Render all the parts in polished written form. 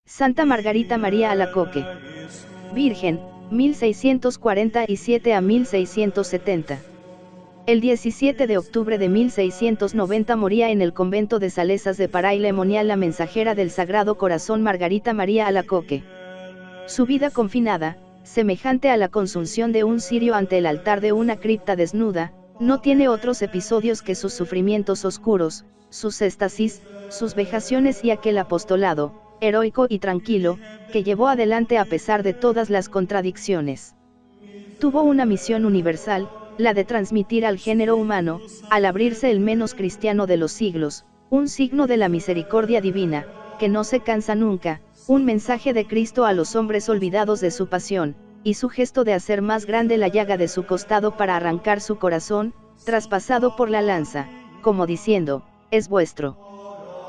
Santa Margarita María Alacoque. Virgen, 1647 a 1670. El 17 de octubre de 1690 moría en el convento de Salesas de Pará y Lemonial la mensajera del Sagrado Corazón Margarita María Alacoque. Su vida confinada, semejante a la consunción de un cirio ante el altar de una cripta desnuda, no tiene otros episodios que sus sufrimientos oscuros, sus éxtasis, sus vejaciones y aquel apostolado, heroico y tranquilo, que llevó adelante a pesar de todas las contradicciones. Tuvo una misión universal, la de transmitir al género humano, al abrirse el menos cristiano de los siglos, un signo de la misericordia divina, que no se cansa nunca, un mensaje de Cristo a los hombres olvidados de su pasión, y su gesto de hacer más grande la llaga de su costado para arrancar su corazón, traspasado por la lanza, como diciendo, es vuestro.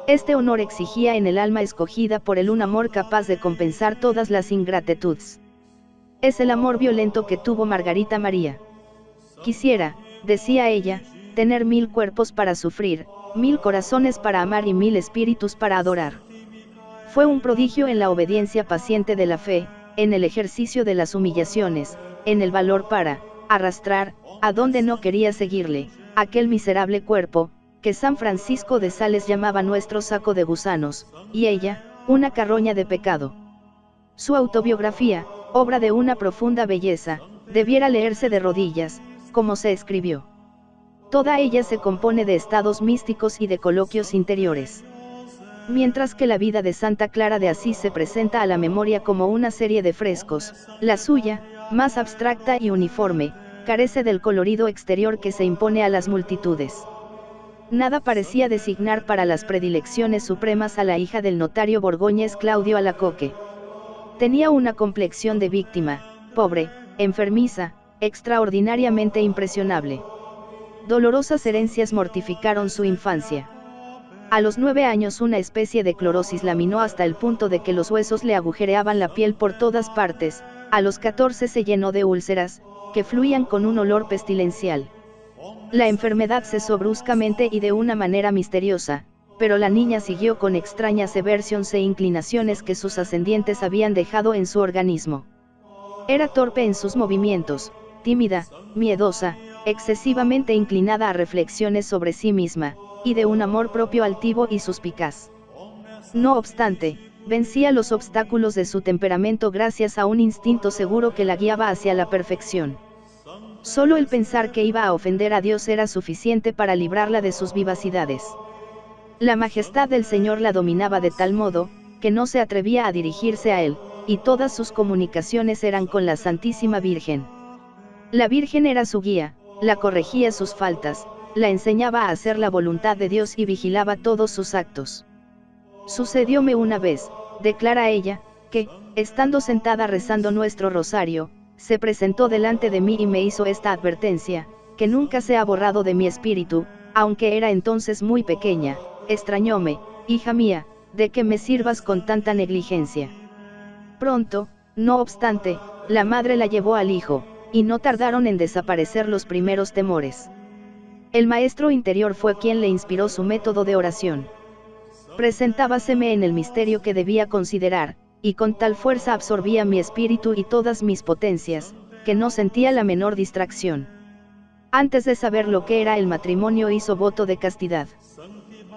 Este honor exigía en el alma escogida por él un amor capaz de compensar todas las ingratitudes. Es el amor violento que tuvo Margarita María. Quisiera, decía ella, tener 1000 cuerpos para sufrir, 1000 corazones para amar y 1000 espíritus para adorar. Fue un prodigio en la obediencia paciente de la fe, en el ejercicio de las humillaciones, en el valor para arrastrar, a donde no quería seguirle, aquel miserable cuerpo, que San Francisco de Sales llamaba nuestro saco de gusanos, y ella, una carroña de pecado. Su autobiografía, obra de una profunda belleza, debiera leerse de rodillas, como se escribió. Toda ella se compone de estados místicos y de coloquios interiores. Mientras que la vida de Santa Clara de Asís se presenta a la memoria como una serie de frescos, la suya, más abstracta y uniforme, carece del colorido exterior que se impone a las multitudes. Nada parecía designar para las predilecciones supremas a la hija del notario borgoñés Claudio Alacoque. Tenía una complexión de víctima, pobre, enfermiza, extraordinariamente impresionable. Dolorosas herencias mortificaron su infancia. A los 9 años una especie de clorosis la minó hasta el punto de que los huesos le agujereaban la piel por todas partes. A los 14 se llenó de úlceras, que fluían con un olor pestilencial. La enfermedad cesó bruscamente y de una manera misteriosa, pero la niña siguió con extrañas aversiones e inclinaciones que sus ascendientes habían dejado en su organismo. Era torpe en sus movimientos, tímida, miedosa, excesivamente inclinada a reflexiones sobre sí misma, y de un amor propio altivo y suspicaz. No obstante, vencía los obstáculos de su temperamento gracias a un instinto seguro que la guiaba hacia la perfección. Solo el pensar que iba a ofender a Dios era suficiente para librarla de sus vivacidades. La majestad del Señor la dominaba de tal modo, que no se atrevía a dirigirse a él, y todas sus comunicaciones eran con la Santísima Virgen. La Virgen era su guía, la corregía sus faltas, la enseñaba a hacer la voluntad de Dios y vigilaba todos sus actos. Sucedióme una vez, declara ella, que, estando sentada rezando nuestro rosario, se presentó delante de mí y me hizo esta advertencia, que nunca se ha borrado de mi espíritu, aunque era entonces muy pequeña. Extrañóme, hija mía, de que me sirvas con tanta negligencia. Pronto, no obstante, la madre la llevó al hijo, y no tardaron en desaparecer los primeros temores. El maestro interior fue quien le inspiró su método de oración. Presentábaseme en el misterio que debía considerar, y con tal fuerza absorbía mi espíritu y todas mis potencias, que no sentía la menor distracción. Antes de saber lo que era el matrimonio hizo voto de castidad.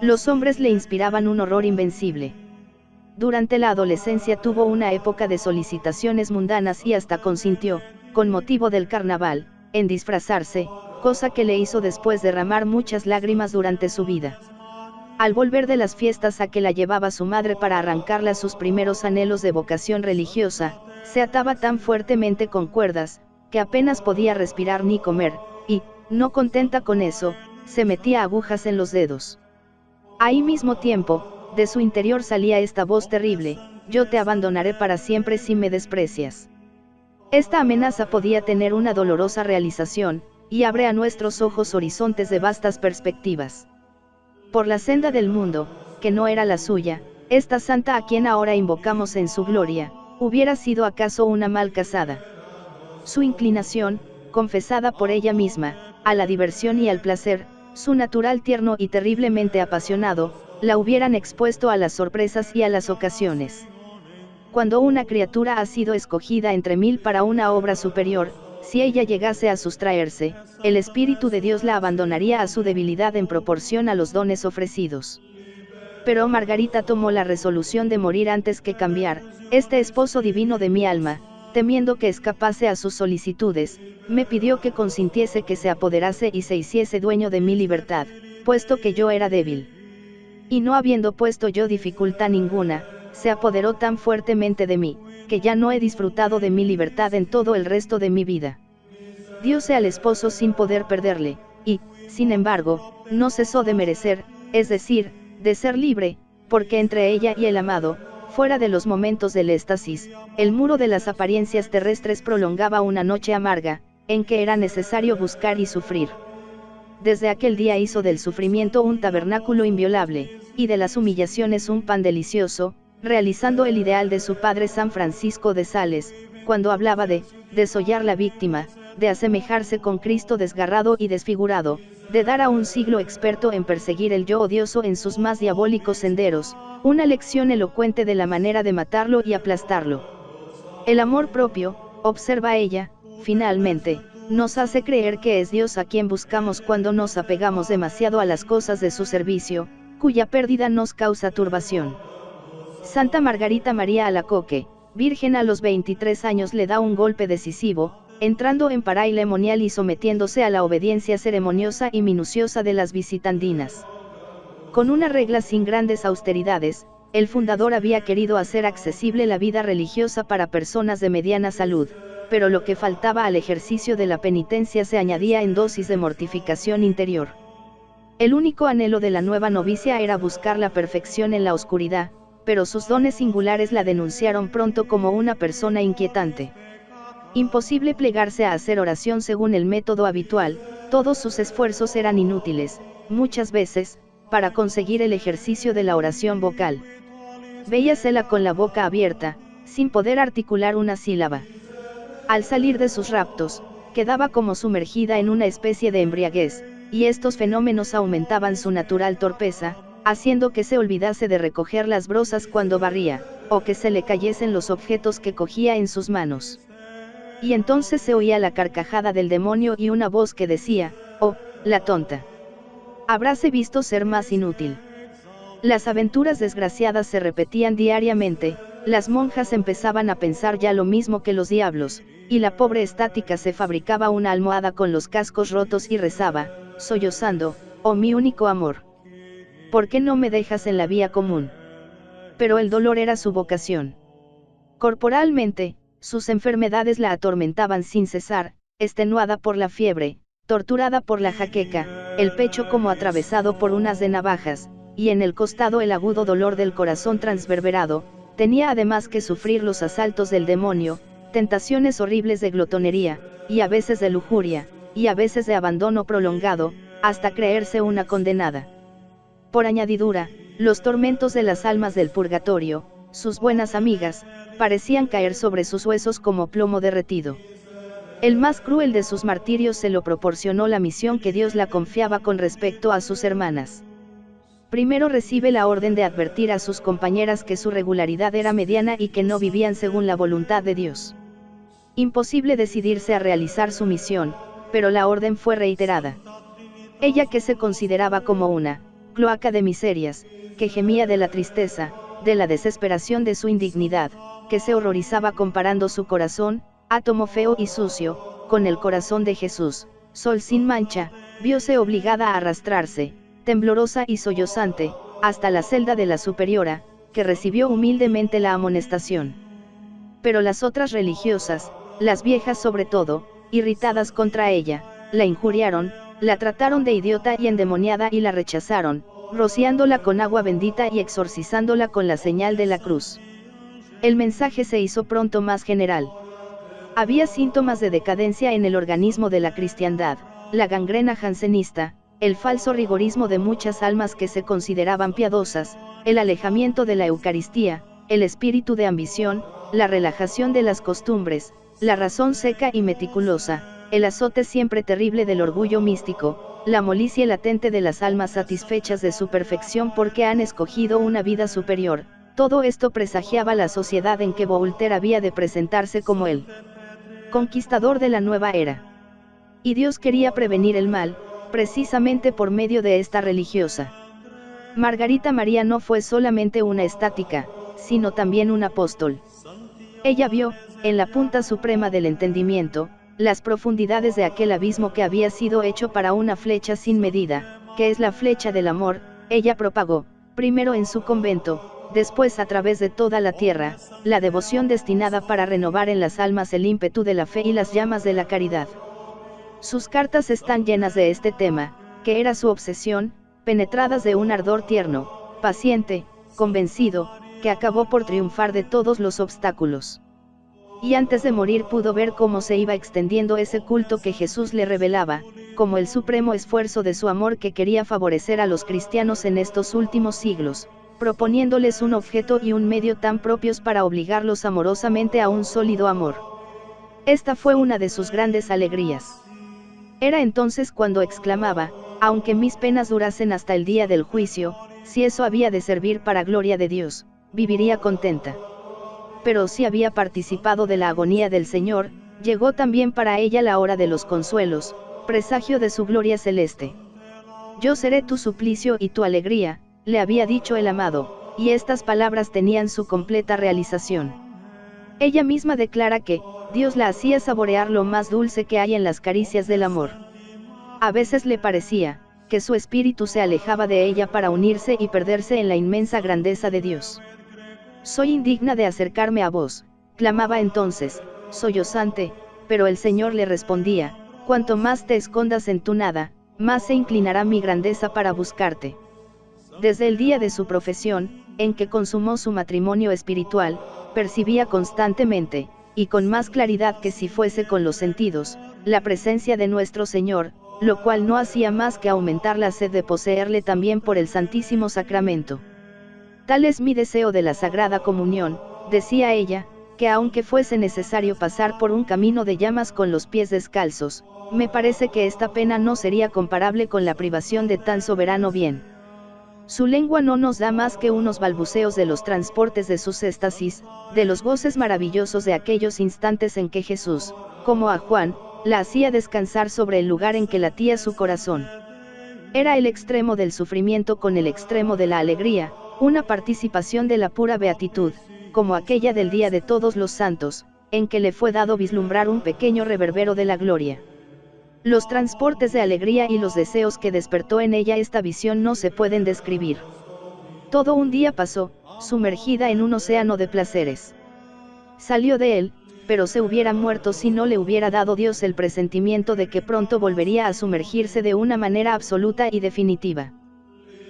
Los hombres le inspiraban un horror invencible. Durante la adolescencia tuvo una época de solicitaciones mundanas y hasta consintió, con motivo del carnaval, en disfrazarse, cosa que le hizo después derramar muchas lágrimas durante su vida. Al volver de las fiestas a que la llevaba su madre para arrancarla sus primeros anhelos de vocación religiosa, se ataba tan fuertemente con cuerdas, que apenas podía respirar ni comer, y, no contenta con eso, se metía agujas en los dedos. Ahí mismo tiempo, de su interior salía esta voz terrible: yo te abandonaré para siempre si me desprecias. Esta amenaza podía tener una dolorosa realización, y abre a nuestros ojos horizontes de vastas perspectivas. Por la senda del mundo, que no era la suya, esta santa a quien ahora invocamos en su gloria, hubiera sido acaso una mal casada. Su inclinación, confesada por ella misma, a la diversión y al placer, su natural tierno y terriblemente apasionado, la hubieran expuesto a las sorpresas y a las ocasiones. Cuando una criatura ha sido escogida entre 1000 para una obra superior, si ella llegase a sustraerse, el Espíritu de Dios la abandonaría a su debilidad en proporción a los dones ofrecidos. Pero Margarita tomó la resolución de morir antes que cambiar, este esposo divino de mi alma, temiendo que escapase a sus solicitudes, me pidió que consintiese que se apoderase y se hiciese dueño de mi libertad, puesto que yo era débil. Y no habiendo puesto yo dificultad ninguna, se apoderó tan fuertemente de mí, que ya no he disfrutado de mi libertad en todo el resto de mi vida. Diose al esposo sin poder perderle, y, sin embargo, no cesó de merecer, es decir, de ser libre, porque entre ella y el amado, fuera de los momentos del éxtasis, el muro de las apariencias terrestres prolongaba una noche amarga, en que era necesario buscar y sufrir. Desde aquel día hizo del sufrimiento un tabernáculo inviolable, y de las humillaciones un pan delicioso, realizando el ideal de su padre San Francisco de Sales, cuando hablaba de desollar la víctima, de asemejarse con Cristo desgarrado y desfigurado, de dar a un siglo experto en perseguir el yo odioso en sus más diabólicos senderos, una lección elocuente de la manera de matarlo y aplastarlo. El amor propio, observa ella, finalmente, nos hace creer que es Dios a quien buscamos cuando nos apegamos demasiado a las cosas de su servicio, cuya pérdida nos causa turbación. Santa Margarita María Alacoque, virgen a los 23 años, le da un golpe decisivo, entrando en paraile monial y sometiéndose a la obediencia ceremoniosa y minuciosa de las visitandinas. Con una regla sin grandes austeridades, el fundador había querido hacer accesible la vida religiosa para personas de mediana salud, pero lo que faltaba al ejercicio de la penitencia se añadía en dosis de mortificación interior. El único anhelo de la nueva novicia era buscar la perfección en la oscuridad, pero sus dones singulares la denunciaron pronto como una persona inquietante. Imposible plegarse a hacer oración según el método habitual, todos sus esfuerzos eran inútiles, muchas veces, para conseguir el ejercicio de la oración vocal. Veíasela con la boca abierta, sin poder articular una sílaba. Al salir de sus raptos, quedaba como sumergida en una especie de embriaguez, y estos fenómenos aumentaban su natural torpeza, haciendo que se olvidase de recoger las brozas cuando barría, o que se le cayesen los objetos que cogía en sus manos. Y entonces se oía la carcajada del demonio y una voz que decía: «Oh, la tonta. Habráse visto ser más inútil». Las aventuras desgraciadas se repetían diariamente, las monjas empezaban a pensar ya lo mismo que los diablos, y la pobre estática se fabricaba una almohada con los cascos rotos y rezaba, sollozando: «Oh mi único amor. ¿Por qué no me dejas en la vía común?». Pero el dolor era su vocación. Corporalmente, sus enfermedades la atormentaban sin cesar, extenuada por la fiebre, torturada por la jaqueca, el pecho como atravesado por unas de navajas, y en el costado el agudo dolor del corazón transverberado. Tenía además que sufrir los asaltos del demonio, tentaciones horribles de glotonería, y a veces de lujuria, y a veces de abandono prolongado, hasta creerse una condenada. Por añadidura, los tormentos de las almas del purgatorio, sus buenas amigas, parecían caer sobre sus huesos como plomo derretido. El más cruel de sus martirios se lo proporcionó la misión que Dios la confiaba con respecto a sus hermanas. Primero recibe la orden de advertir a sus compañeras que su regularidad era mediana y que no vivían según la voluntad de Dios. Imposible decidirse a realizar su misión, pero la orden fue reiterada. Ella, que se consideraba como una cloaca de miserias, que gemía de la tristeza, de la desesperación de su indignidad, que se horrorizaba comparando su corazón, átomo feo y sucio, con el corazón de Jesús, sol sin mancha, viose obligada a arrastrarse, temblorosa y sollozante, hasta la celda de la superiora, que recibió humildemente la amonestación. Pero las otras religiosas, las viejas sobre todo, irritadas contra ella, la injuriaron, la trataron de idiota y endemoniada y la rechazaron, rociándola con agua bendita y exorcizándola con la señal de la cruz. El mensaje se hizo pronto más general. Había síntomas de decadencia en el organismo de la cristiandad, la gangrena jansenista, el falso rigorismo de muchas almas que se consideraban piadosas, el alejamiento de la Eucaristía, el espíritu de ambición, la relajación de las costumbres, la razón seca y meticulosa, el azote siempre terrible del orgullo místico, la molicie latente de las almas satisfechas de su perfección porque han escogido una vida superior, Todo esto presagiaba la sociedad en que Voltaire había de presentarse como el conquistador de la nueva era. Y Dios quería prevenir el mal, precisamente por medio de esta religiosa. Margarita María no fue solamente una estática, sino también un apóstol. Ella vio, en la punta suprema del entendimiento, las profundidades de aquel abismo que había sido hecho para una flecha sin medida, que es la flecha del amor. Ella propagó, primero en su convento, después a través de toda la tierra, la devoción destinada para renovar en las almas el ímpetu de la fe y las llamas de la caridad. Sus cartas están llenas de este tema, que era su obsesión, penetradas de un ardor tierno, paciente, convencido, que acabó por triunfar de todos los obstáculos. Y antes de morir pudo ver cómo se iba extendiendo ese culto que Jesús le revelaba, como el supremo esfuerzo de su amor que quería favorecer a los cristianos en estos últimos siglos, proponiéndoles un objeto y un medio tan propios para obligarlos amorosamente a un sólido amor. Esta fue una de sus grandes alegrías. Era entonces cuando exclamaba, aunque mis penas durasen hasta el día del juicio, si eso había de servir para gloria de Dios, viviría contenta. Pero si había participado de la agonía del Señor, llegó también para ella la hora de los consuelos, presagio de su gloria celeste. Yo seré tu suplicio y tu alegría, le había dicho el amado, y estas palabras tenían su completa realización. Ella misma declara que, Dios la hacía saborear lo más dulce que hay en las caricias del amor. A veces le parecía, que su espíritu se alejaba de ella para unirse y perderse en la inmensa grandeza de Dios. Soy indigna de acercarme a vos, clamaba entonces, sollozante, pero el Señor le respondía, cuanto más te escondas en tu nada, más se inclinará mi grandeza para buscarte. Desde el día de su profesión, en que consumó su matrimonio espiritual, percibía constantemente, y con más claridad que si fuese con los sentidos, la presencia de nuestro Señor, lo cual no hacía más que aumentar la sed de poseerle también por el Santísimo Sacramento. Tal es mi deseo de la Sagrada Comunión, decía ella, que aunque fuese necesario pasar por un camino de llamas con los pies descalzos, me parece que esta pena no sería comparable con la privación de tan soberano bien. Su lengua no nos da más que unos balbuceos de los transportes de sus éxtasis, de los goces maravillosos de aquellos instantes en que Jesús, como a Juan, la hacía descansar sobre el lugar en que latía su corazón. Era el extremo del sufrimiento con el extremo de la alegría, una participación de la pura beatitud, como aquella del Día de Todos los Santos, en que le fue dado vislumbrar un pequeño reverbero de la gloria. Los transportes de alegría y los deseos que despertó en ella esta visión no se pueden describir. Todo un día pasó, sumergida en un océano de placeres. Salió de él, pero se hubiera muerto si no le hubiera dado Dios el presentimiento de que pronto volvería a sumergirse de una manera absoluta y definitiva.